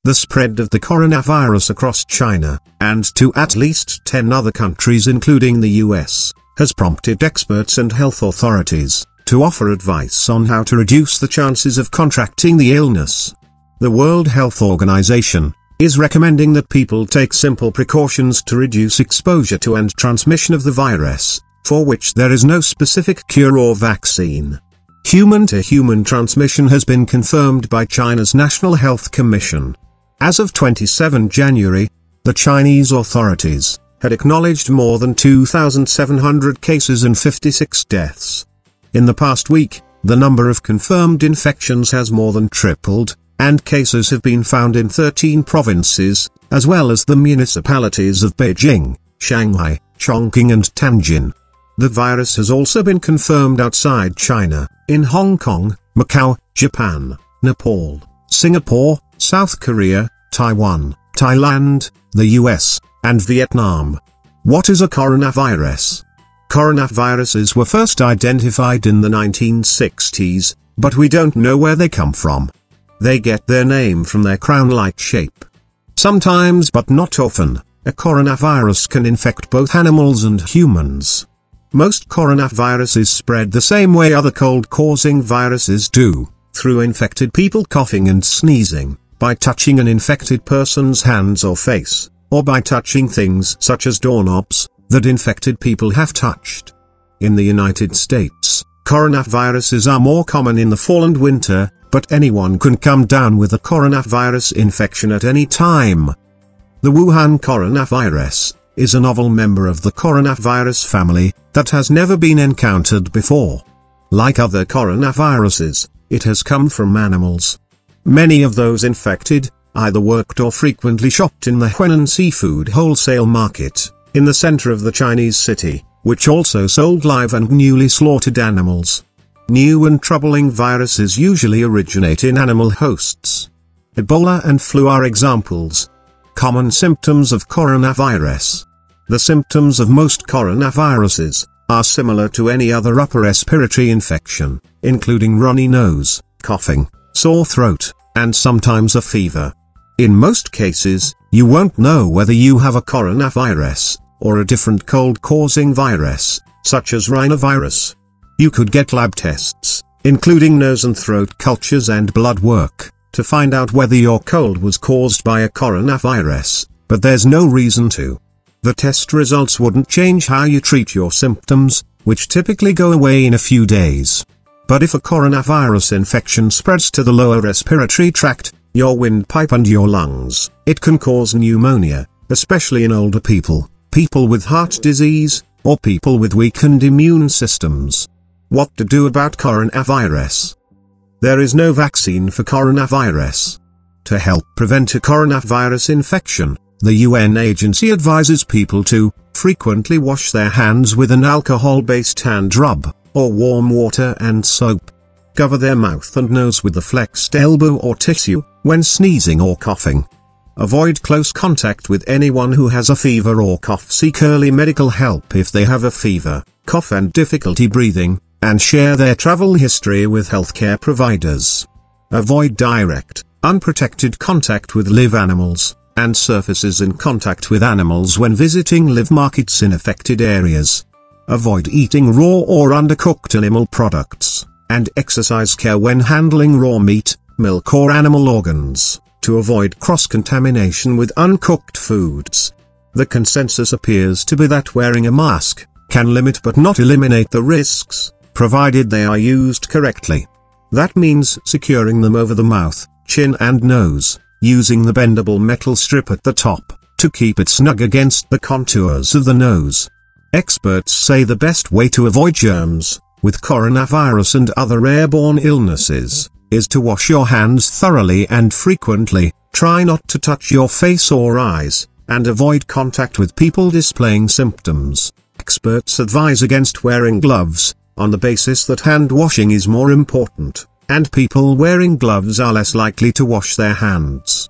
The spread of the coronavirus across China, and to at least 10 other countries including the US, has prompted experts and health authorities to offer advice on how to reduce the chances of contracting the illness. The World Health Organization is recommending that people take simple precautions to reduce exposure to and transmission of the virus, for which there is no specific cure or vaccine. Human-to-human transmission has been confirmed by China's National Health Commission. As of 27 January, the Chinese authorities had acknowledged more than 2,700 cases and 56 deaths. In the past week, the number of confirmed infections has more than tripled, and cases have been found in 13 provinces, as well as the municipalities of Beijing, Shanghai, Chongqing and Tianjin. The virus has also been confirmed outside China, in Hong Kong, Macau, Japan, Nepal, Singapore, South Korea, Taiwan, Thailand, the US, and Vietnam. What is a coronavirus? Coronaviruses were first identified in the 1960s, but we don't know where they come from. They get their name from their crown-like shape. Sometimes, but not often, a coronavirus can infect both animals and humans. Most coronaviruses spread the same way other cold-causing viruses do, through infected people coughing and sneezing, by touching an infected person's hands or face, or by touching things such as doorknobs that infected people have touched. In the United States, coronaviruses are more common in the fall and winter, but anyone can come down with a coronavirus infection at any time. The Wuhan coronavirus is a novel member of the coronavirus family that has never been encountered before. Like other coronaviruses, it has come from animals. Many of those infected either worked or frequently shopped in the Huanan seafood wholesale market, in the center of the Chinese city, which also sold live and newly slaughtered animals. New and troubling viruses usually originate in animal hosts. Ebola and flu are examples. Common symptoms of coronavirus. The symptoms of most coronaviruses are similar to any other upper respiratory infection, including runny nose, coughing, sore throat, and sometimes a fever. In most cases, you won't know whether you have a coronavirus, or a different cold-causing virus, such as rhinovirus. You could get lab tests, including nose and throat cultures and blood work, to find out whether your cold was caused by a coronavirus, but there's no reason to. The test results wouldn't change how you treat your symptoms, which typically go away in a few days. But if a coronavirus infection spreads to the lower respiratory tract, your windpipe and your lungs, it can cause pneumonia, especially in older people, people with heart disease, or people with weakened immune systems. What to do about coronavirus? There is no vaccine for coronavirus. To help prevent a coronavirus infection, the UN agency advises people to frequently wash their hands with an alcohol-based hand rub, or warm water and soap. Cover their mouth and nose with a flexed elbow or tissue when sneezing or coughing. Avoid close contact with anyone who has a fever or cough. Seek early medical help if they have a fever, cough and difficulty breathing, and share their travel history with healthcare providers. Avoid direct, unprotected contact with live animals, and surfaces in contact with animals when visiting live markets in affected areas. Avoid eating raw or undercooked animal products, and exercise care when handling raw meat, milk or animal organs, to avoid cross-contamination with uncooked foods. The consensus appears to be that wearing a mask can limit but not eliminate the risks, provided they are used correctly. That means securing them over the mouth, chin and nose, using the bendable metal strip at the top, to keep it snug against the contours of the nose. Experts say the best way to avoid germs, with coronavirus and other airborne illnesses, is to wash your hands thoroughly and frequently, try not to touch your face or eyes, and avoid contact with people displaying symptoms. Experts advise against wearing gloves, on the basis that hand washing is more important, and people wearing gloves are less likely to wash their hands.